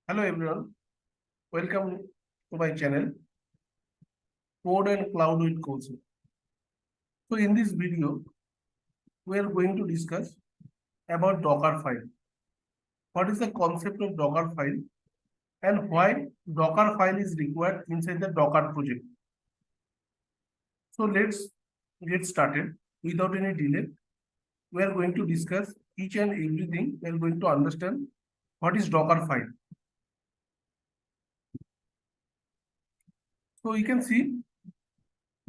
Hello everyone, welcome to my channel Code and Cloud with Coaching. So in this video, we are going to discuss about dockerFile. What is the concept of dockerFile and why dockerFile is required inside the Docker project. So let's get started without any delay. We are going to discuss each and everything. We are going to understand what is dockerFile. So you can see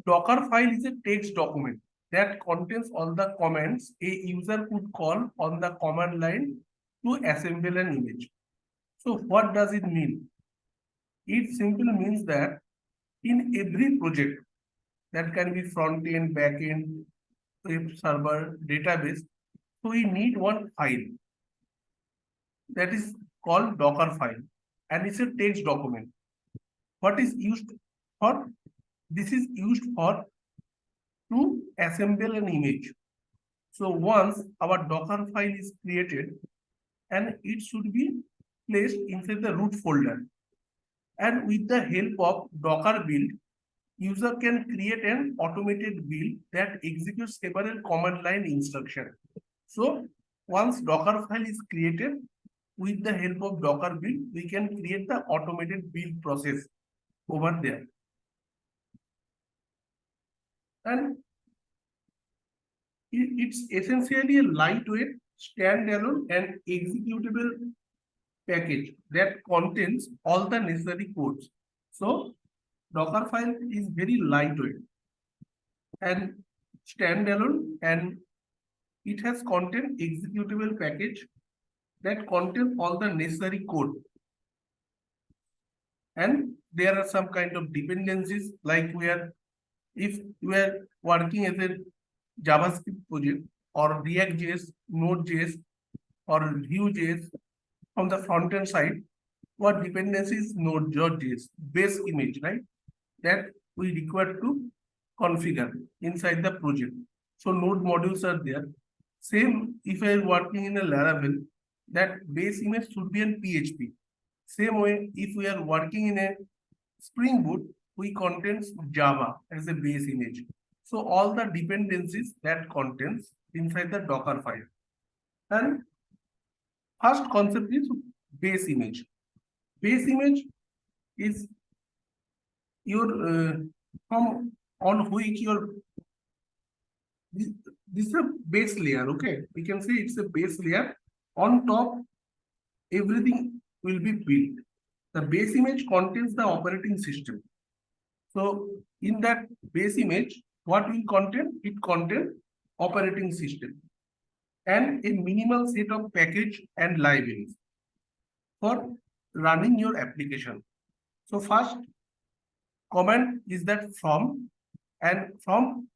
dockerFile is a text document that contains all the commands a user could call on the command line to assemble an image. So what does it mean? It simply means that in every project that can be front end, back end, web server, database, so we need one file that is called dockerFile, and it's a text document. What is used for? This is used for to assemble an image. So once our Docker file is created, and it should be placed inside the root folder. And with the help of Docker build, user can create an automated build that executes several command line instructions. So once Docker file is created, with the help of Docker build, we can create the automated build process over there. And it's essentially a lightweight, standalone, and executable package that contains all the necessary codes. So dockerFile is very lightweight and standalone, and it has content executable package that contains all the necessary code. And there are some kind of dependencies, like if we are working as a JavaScript project or React.js, Node.js, or Vue.js from the front end side, what dependency is Node.js, base image, right? That we require to configure inside the project. So node modules are there. Same if I am working in a Laravel, that base image should be in PHP. Same way, if we are working in a Spring Boot, we contains Java as a base image. So all the dependencies that contains inside the Docker file. And first concept is base image. Base image is your from on which your this is a base layer. Okay, we can say it's a base layer. On top, everything will be built. The base image contains the operating system. So in that base image, what will contain? It contains operating system and a minimal set of package and libraries for running your application. So first command is that from, and from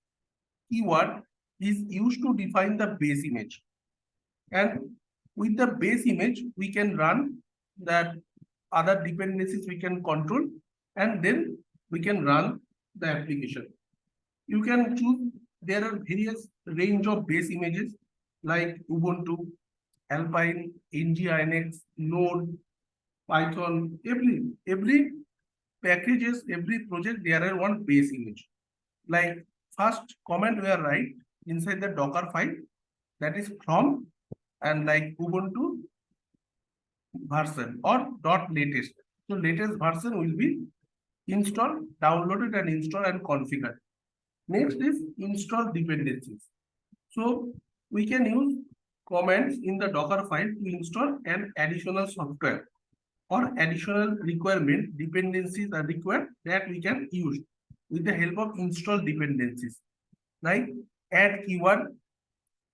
keyword is used to define the base image. And with the base image, we can run that other dependencies we can control, and then we can run the application. You can choose, there are various range of base images like Ubuntu, Alpine, Nginx, Node, Python, every packages, every project, there are one base image. Like first comment we are write inside the Docker file, that is from, and like Ubuntu version or .latest. So latest version will be installed, downloaded, and installed and configured. Next is install dependencies. So we can use commands in the Docker file to install an additional software or additional requirement dependencies are required that we can use with the help of install dependencies, like add keyword.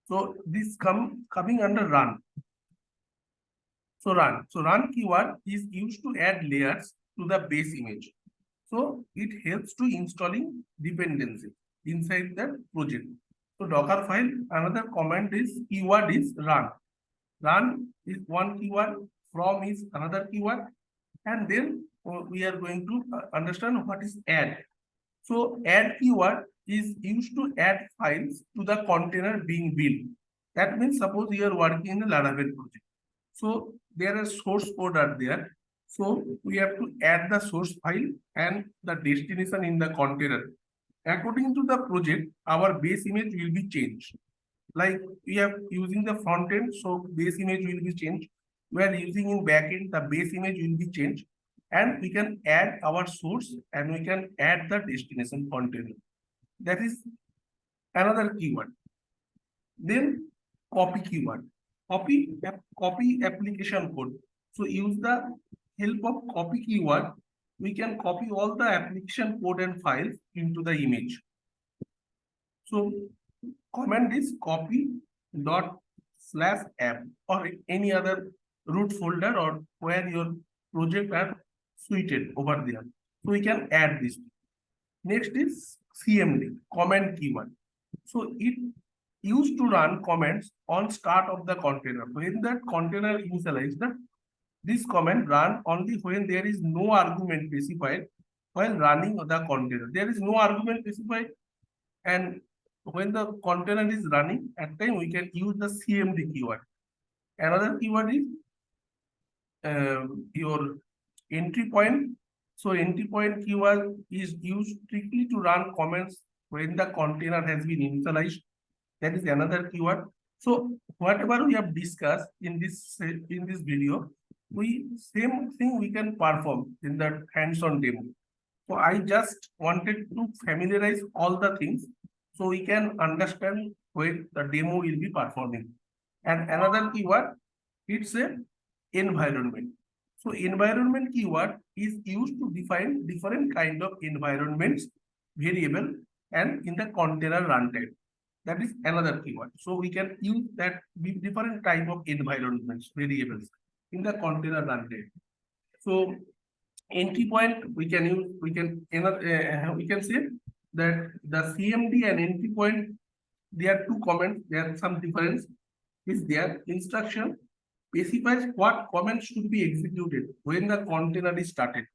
So this coming under run. So run keyword is used to add layers to the base image. So it helps to installing dependency inside the project. So Docker file, another command is keyword is run. Run is one keyword, from is another keyword, and then we are going to understand what is add. So add keyword is used to add files to the container being built. That means suppose you are working in a Laravel project. So there are source code are there, So we have to add the source file and the destination in the container. According to the project, our base image will be changed. Like we are using the front end, so base image will be changed. We are using in backend, the base image will be changed. And we can add our source and we can add the destination container. That is another keyword. Then copy keyword. Copy application code. So use the help of copy keyword, we can copy all the application code and files into the image. So command is copy dot slash app or any other root folder or where your project are suited over there. So we can add this. Next is CMD, command keyword. So it used to run commands on start of the container. When that container initialized, this command run only when there is no argument specified while running the container. There is no argument specified, and when the container is running, at time we can use the CMD keyword. Another keyword is your entry point. So entry point keyword is used strictly to run commands when the container has been initialized. That is another keyword. So whatever we have discussed in this video, same thing we can perform in the hands-on demo. So I just wanted to familiarize all the things so we can understand where the demo will be performing. And another keyword, it's a environment. So environment keyword is used to define different kind of environments, variable, and in the container runtime. That is another keyword. So we can use that with different type of environments, variables in the container runtime. So entry point we can use, we can say that the CMD and entry point, there are two comments, there are some difference. Is there instruction specifies what comment should be executed when the container is started.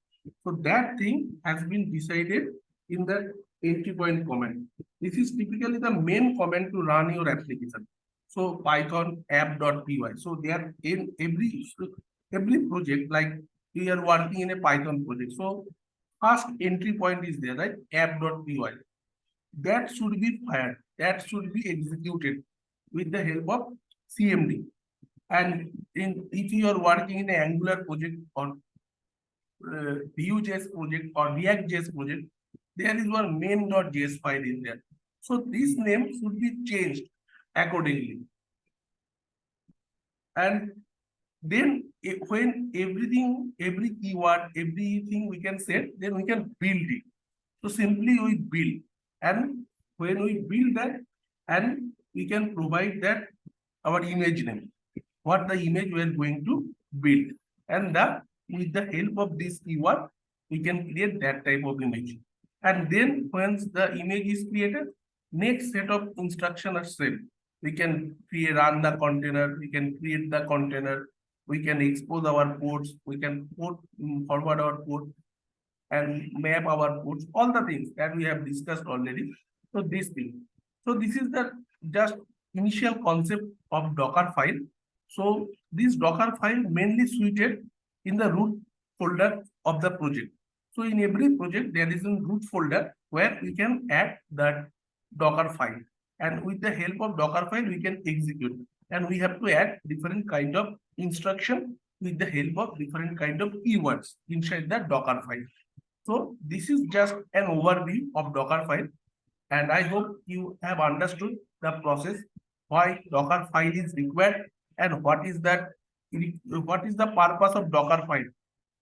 So that thing has been decided in the entry point comment. This is typically the main comment to run your application. So Python app.py. So there in every project, like we are working in a Python project. So first entry point is there, right? App.py. That should be fired. That should be executed with the help of CMD. And if you are working in an Angular project or Vue.js project or React.js project, there is one main.js file in there. So this name should be changed accordingly. And then when every keyword, everything we can set, then we can build it. So simply we build. And when we build that, and we can provide that our image name, what the image we are going to build. And with the help of this keyword, we can create that type of image. And then once the image is created, next set of instructions are set. We can run the container, we can create the container, we can expose our ports, we can forward our port and map our ports, all the things that we have discussed already. So this thing. So this is the just initial concept of dockerFile. So this dockerFile mainly suited in the root folder of the project. So in every project, there is a root folder where we can add that dockerFile. And with the help of dockerFile, we can execute. And we have to add different kind of instruction with the help of different kind of keywords inside the dockerFile. So this is just an overview of dockerFile. And I hope you have understood the process, why dockerFile is required and what is the purpose of dockerFile.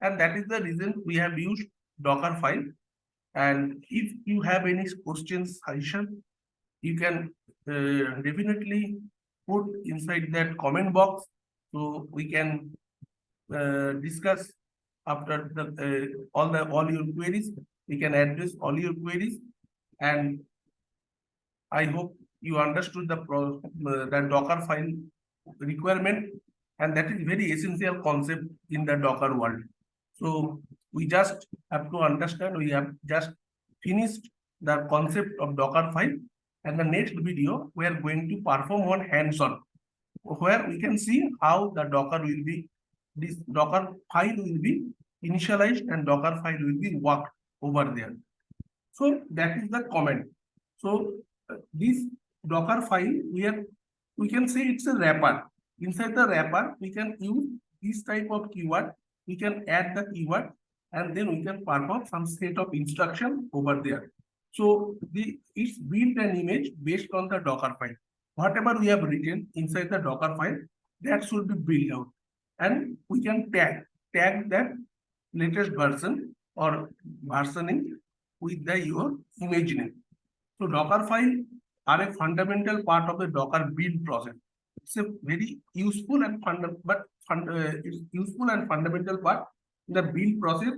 And that is the reason we have used dockerFile. And if you have any questions, suggestion, you can definitely put inside that comment box, so we can discuss after all your queries. We can address all your queries, and I hope you understood the dockerFile requirement, and that is very essential concept in the Docker world. So we just have to understand, we have just finished the concept of dockerFile, and the next video we are going to perform one hands-on where we can see how the Docker will be this Docker file will be initialized and Docker file will be worked over there. So that is the comment. So this Docker file, we can say it's a wrapper. Inside the wrapper, we can use this type of keyword. We can add the keyword and then we can perform some set of instruction over there. So it's build an image based on the Docker file. Whatever we have written inside the Docker file, that should be built out. And we can tag that latest version or versioning with your image name. So Docker file are a fundamental part of the Docker build process. It's a very useful and it's useful and fundamental part in the build process.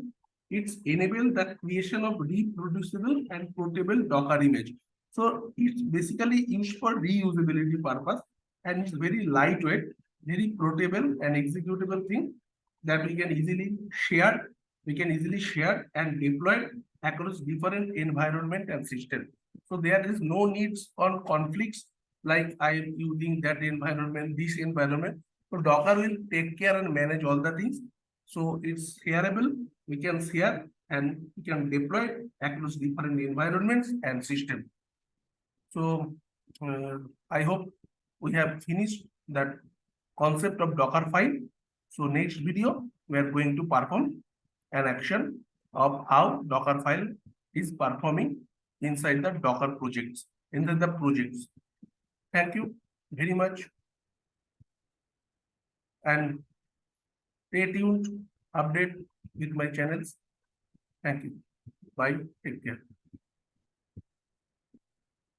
It's enable the creation of reproducible and portable Docker image. So it's basically used for reusability purpose, and it's very lightweight, very portable and executable thing that we can easily share. We can easily share and deploy across different environment and system. So there is no needs on conflicts like I am using that environment, this environment. So Docker will take care and manage all the things. So it's shareable. We can share and we can deploy across different environments and systems. So I hope we have finished that concept of dockerFile. So next video, we are going to perform an action of how dockerFile is performing inside the Docker projects, inside the projects. Thank you very much. And stay tuned, update with my channels. Thank you. Bye. Take care.